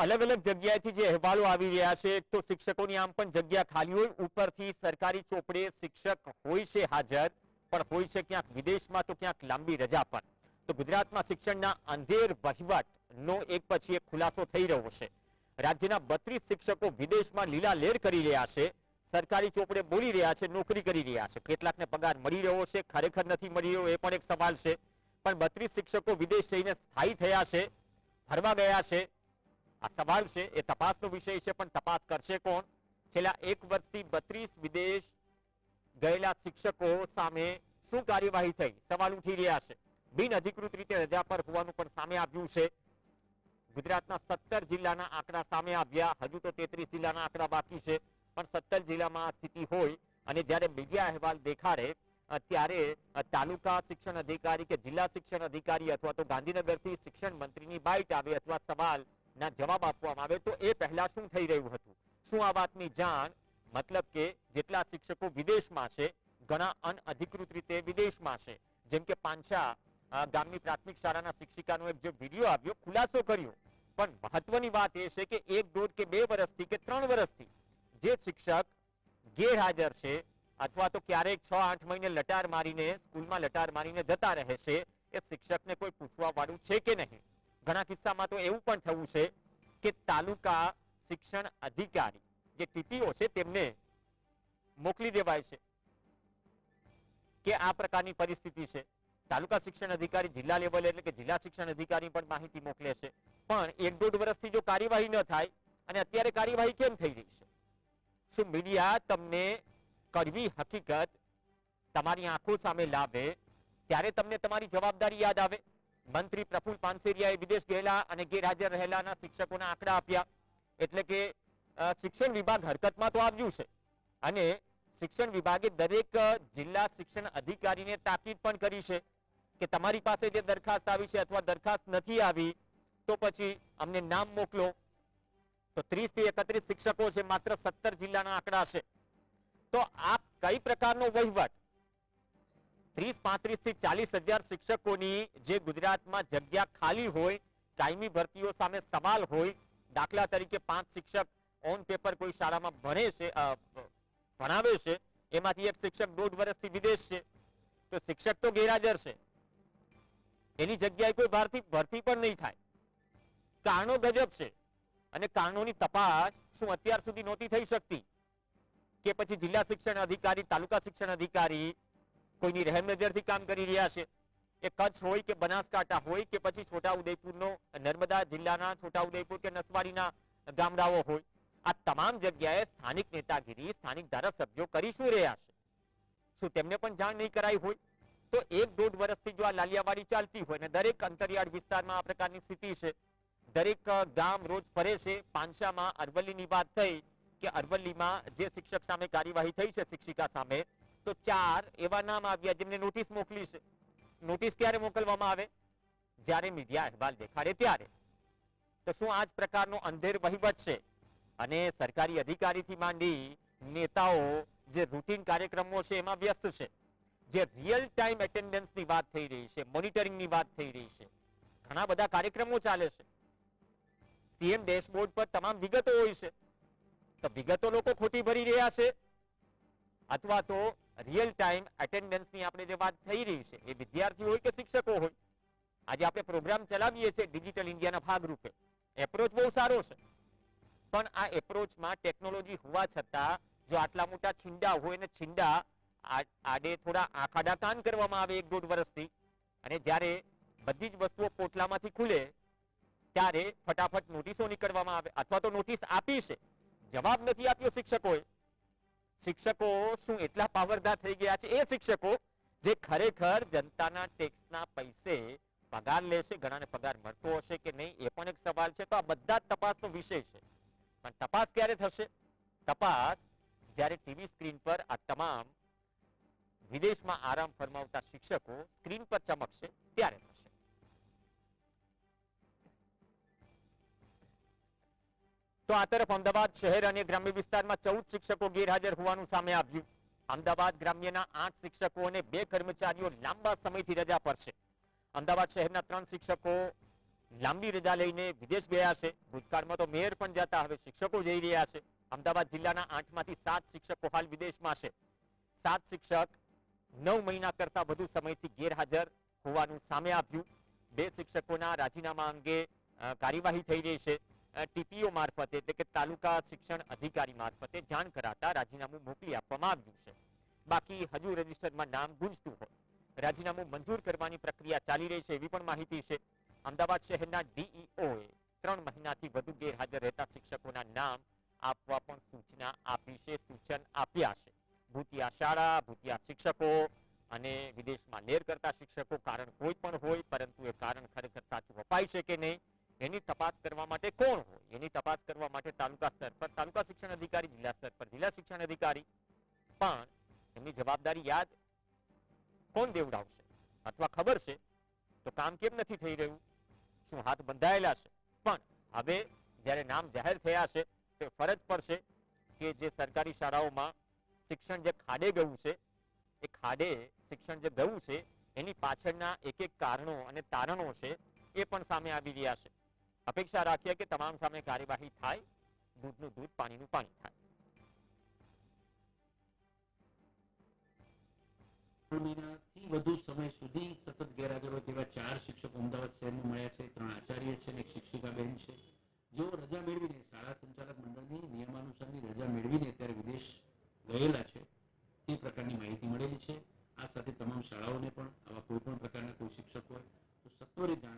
અલગ અલગ જગ્યાએથી જે અહેવાલો આવી રહ્યા છે, એક તો શિક્ષકોની આમ પણ જગ્યા ખાલી હોય, ઉપરથી સરકારી ચોપડે શિક્ષક હોય છે હાજર, પણ હોય છે ક્યાંક વિદેશમાં તો ક્યાંક લાંબી રજા પર. તો ગુજરાતમાં શિક્ષણના અંધેર વહીવટનો એક પછી એક ખુલાસો થઈ રહ્યો છે. રાજ્યના 32 શિક્ષકો વિદેશમાં લીલા લેર કરી રહ્યા છે, સરકારી ચોપડે બોલી રહ્યા છે, નોકરી કરી રહ્યા છે. કેટલાકને પગાર મળી રહ્યો છે, ખરેખર નથી મળી રહ્યો, એ પણ એક સવાલ છે. પણ 32 શિક્ષકો વિદેશ જઈને સ્થાયી થયા છે, ફરવા ગયા છે. આ સવાલ છે, એ તપાસનો વિષય છે, પણ તપાસ કરશે કોણ? છેલ્લા 1 વર્ષથી 32 વિદેશ ગયેલા શિક્ષકો સામે શું કાર્યવાહી થઈ? સવાલ ઉઠી રહ્યા છે. બિન અધિકૃત રીતે રજા પર હોવાનું પણ સામે આવ્યું છે. ગુજરાતના 17 જિલ્લાના આંકડા સામે આવ્યા. હજુ તો 33 જિલ્લાના આંકડા બાકી છે, પણ 17 જિલ્લામાં આ સ્થિતિ હોય અને જ્યારે મીડિયા અહેવાલ દેખાડે ત્યારે તાલુકા શિક્ષણ અધિકારી કે જિલ્લા શિક્ષણ અધિકારી અથવા તો ગાંધીનગરથી શિક્ષણ મંત્રીની બાઇટ આવે અથવા સવાલના જવાબ આપવામાં આવે, તો એ પહેલા શું થઈ રહ્યું હતું? શું આ વાતની જાણ? મતલબ કે જેટલા શિક્ષકો વિદેશમાં છે, ઘણા અનઅધિકૃત રીતે વિદેશમાં છે. જેમ કે પાંછા ગામની પ્રાથમિક શાળાના શિક્ષિકાનો એક જે વિડીયો આવ્યો, ખુલાસો કર્યો. પણ મહત્વની વાત એ છે કે 1, 1.5 કે 2 વર્ષથી કે 3 વર્ષથી જે શિક્ષક ગેરહાજર છે અથવા તો ક્યારેક 6-8 મહિને લટાર મારીને સ્કૂલમાં લટાર મારીને જતા રહે છે, એ શિક્ષકને કોઈ પૂછવા વાળું છે કે નહીં? ઘણા કિસ્સામાં તો એવું પણ થયું છે કે તાલુકા શિક્ષણ અધિકારી જે ટીપીઓ છે તેમને મોકલી દેવાય છે કે આ પ્રકારની પરિસ્થિતિ છે. તાલુકા શિક્ષણ અધિકારી જિલ્લા લેવલે એટલે કે જિલ્લા શિક્ષણ અધિકારી પણ માહિતી મોકલે છે. પણ 1-1.5 વર્ષથી જો કાર્યવાહી ન થાય અને અત્યારે કાર્યવાહી કેમ થઈ રહી છે? શું મીડિયા તમને કડવી હકીકત તમારી આંખો સામે લાવે ત્યારે તમને તમારી જવાબદારી યાદ આવે? મંત્રી પ્રફુલ પાનસેરિયાએ વિદેશ ગયેલા અને ગેરહાજર રહેલાના શિક્ષકોના આંકડા આપ્યા, એટલે કે શિક્ષણ વિભાગ હરકતમાં તો આવ્યું છે અને શિક્ષણ વિભાગે દરેક જિલ્લા શિક્ષણ અધિકારીને તાકીદ પણ કરી છે કે તમારી પાસે જે દરખાસ્ત આવી છે અથવા દરખાસ્ત નથી આવી તો પછી અમને નામ મોકલો. તો 30 થી 31 શિક્ષકો છે, માત્ર 17 જિલ્લાના આંકડા છે. તો આ કઈ પ્રકારનો વહીવટ? 30-35 થી 40 હજાર શિક્ષકોની જે ગુજરાતમાં જગ્યા ખાલી હોય, કાયમી ભરતીઓ સામે સવાલ હોય. દાખલા તરીકે 5 શિક્ષક ઓન પેપર કોઈ શાળામાં ભણાવે છે, એમાંથી એક શિક્ષક 1.5 વર્ષથી વિદેશ છે, તો શિક્ષક તો ગેરહાજર છે, એની જગ્યાએ કોઈ ભરતી પણ નહીં થાય. કારણો ગજબ છે અને કારણોની તપાસ શું અત્યાર સુધી નહોતી થઈ શકતી? કે પછી જિલ્લા શિક્ષણ અધિકારી, તાલુકા શિક્ષણ અધિકારી કોઈની રહેમનજરથી કામ કરી રહ્યા છે? એ કચ્છ હોય કે બનાસકાંઠા હોય કે પછી છોટાઉદેપુરનો નર્મદા જિલ્લાના છોટાઉદેપુર કે નસવાડીના ગામડાઓ હોય, આ તમામ જગ્યાએ સ્થાનિક નેતાગીરી, સ્થાનિક ધારાસભ્યો કરી શું રહ્યા છે? શું તેમને પણ જાણ નહીં કરાઈ હોય? તો 1-1.5 વર્ષથી જો આ લાલિયાવાડી ચાલતી હોય ને દરેક અંતરિયાળ વિસ્તારમાં આ પ્રકારની સ્થિતિ છે, દરેક ગામ રોજ ફરે છે. પાંચામાં અરવલ્લીની વાત થઈ કે અરવલ્લીમાં જે શિક્ષક સામે કાર્યવાહી થઈ છે, શિક્ષિકા સામે, તો 4 એવા નામ આવ્યા જેમને નોટિસ મોકલી છે. નોટિસ ક્યારે મોકલવામાં આવે? જ્યારે મીડિયા અહેવાલ દેખાડે ત્યારે. તો શું આ જ પ્રકારનો અંધેર વહીવટ છે? અને સરકારી અધિકારીથી માંડી નેતાઓ જે રૂટીન કાર્યક્રમો છે એમાં વ્યસ્ત છે. જે રિયલ ટાઈમ એટેન્ડન્સની વાત થઈ રહી છે, મોનિટરિંગની વાત થઈ રહી છે, ઘણા બધા કાર્યક્રમો ચાલે છે. સીએમ ડેશબોર્ડ પર તમામ વિગતો હોય છે. તો વિગતો લોકો ખોટી ભરી રહ્યા છે અથવા તો રિયલ ટાઈમ એટેન્ડન્સની આપણે જે વાત થઈ રહી છે, એ વિદ્યાર્થીઓ હોય કે શિક્ષકો હોય. આજે આપણે પ્રોગ્રામ ચલાવીએ છીએ ડિજિટલ ઇન્ડિયાના ભાગરૂપે. એપ્રોચ બહુ સારો છે, પણ આ એપ્રોચમાં ટેકનોલોજી હોવા છતાં જો આટલા મોટા છીંડા હોય ને છીંડા આડે થોડા આખાડા કાન કરવામાં આવે 1-1.5 વર્ષથી, અને જ્યારે બધી જ વસ્તુઓ પોટલામાંથી ખુલે ત્યારે ફટાફટ નોટિસો નીકળવામાં આવે અથવા તો નોટિસ આપી છે, જવાબ નથી આપ્યો શિક્ષકોએ. શિક્ષકો શું એટલા પાવરદાર થઈ ગયા છે? એ શિક્ષકો જે ખરેખર જનતાના ટેક્સના પૈસે પગાર લેશે, ઘણાને પગાર મળતો હશે કે નહીં એ પણ એક સવાલ છે. તો આ બધા જ તપાસનો વિષય છે. પણ તપાસ ક્યારે થશે? તપાસ જ્યારે ટીવી સ્ક્રીન પર આ તમામ વિદેશમાં આરામ ફરમાવતા શિક્ષકો સ્ક્રીન પર ચમકશે ત્યારે થશે. તો આ તરફ અમદાવાદ શહેર અને ગ્રામ્ય વિસ્તારમાં 14 શિક્ષકો ગેરહાજર હોવાનું સામે આવ્યું. અમદાવાદ ગ્રામ્યના 8 શિક્ષકો અને 2 કર્મચારીઓ લાંબા સમયથી રજા પર છે. અમદાવાદ શહેરના 3 શિક્ષકો લાંબી રજા લઈને વિદેશ ગયા છે. ભૂતકાળમાં તો મેયર પણ જતા, હવે શિક્ષકો જઈ રહ્યા છે. અમદાવાદ જિલ્લાના 8માંથી 7 શિક્ષકો હાલ વિદેશમાં છે. 7 શિક્ષક 9 મહિના કરતા વધુ સમયથી ગેરહાજર હોવાનું સામે આવ્યું. 2 શિક્ષકોના રાજીનામા અંગે કાર્યવાહી થઈ રહી છે. ટીપીઓ મારફતે એટલે કે તાલુકા શિક્ષણ અધિકારી મારફતે જાણ કરાતા રાજીનામું મોકલી આપવામાં આવ્યું છે. બાકી હજુ રજીસ્ટરમાં નામ ગુંજતું હોય. રાજીનામું મંજૂર કરવાની પ્રક્રિયા ચાલી રહી છે એવી પણ માહિતી છે. અમદાવાદ શહેરના ડીઈઓએ 3 મહિનાથી વધુ ગેરહાજર રહેતા શિક્ષકોના નામ આપવા પણ સૂચના આપી છે, સૂચન આપ્યા છે. ભૂતિયા શાળા, ભૂતિયા શિક્ષકો અને વિદેશમાં લેર કરતા શિક્ષકો કારણ કોઈ પણ હોય, પરંતુ એ કારણ ખરેખર સાચું અપાય છે કે નહીં એની તપાસ કરવા માટે કોણ હોય, એની તપાસ કરવા માટે તાલુકા સ્તર પર તાલુકા શિક્ષણ અધિકારી, જિલ્લા સ્તર પર જિલ્લા શિક્ષણ અધિકારી પણ એમની જવાબદારી યાદ કોણ દેવડાવશે? અથવા ખબર છે તો કામ કેમ નથી થઈ રહ્યું? શું હાથ બંધાયેલા છે? પણ હવે જ્યારે નામ જાહેર થયા છે તો ફરજ પડશે કે જે સરકારી શાળાઓમાં શિક્ષણ જે ખાડે ગયું છે, એ ખાડે શિક્ષણ જે ગયું છે એની પાછળના એક એક કારણો અને તારણો છે એ પણ સામે આવી રહ્યા છે. અપેક્ષા રાખીએ કે તમામ સામે કાર્યવાહી થાય, દૂધનું દૂધ, પાણીનું પાણી થાય. મહિનાથી વધુ સમય સુધી સતત ગેરહાજર હોય તેવા 4 શિક્ષકો અમદાવાદ શહેરમાં મળ્યા છે. 3 આચાર્ય છે અને એક શિક્ષિકાબેન છે, જેઓ રજા મેળવીને શાળા સંચાલક મંડળની નિયમાનુસારની રજા મેળવીને અત્યારે વિદેશ ગયેલા છે તે પ્રકારની માહિતી મળેલી છે. આ સાથે તમામ શાળાઓને પણ આવા કોઈ પણ પ્રકારના કોઈ શિક્ષક હોય તો સત્વરે જાણ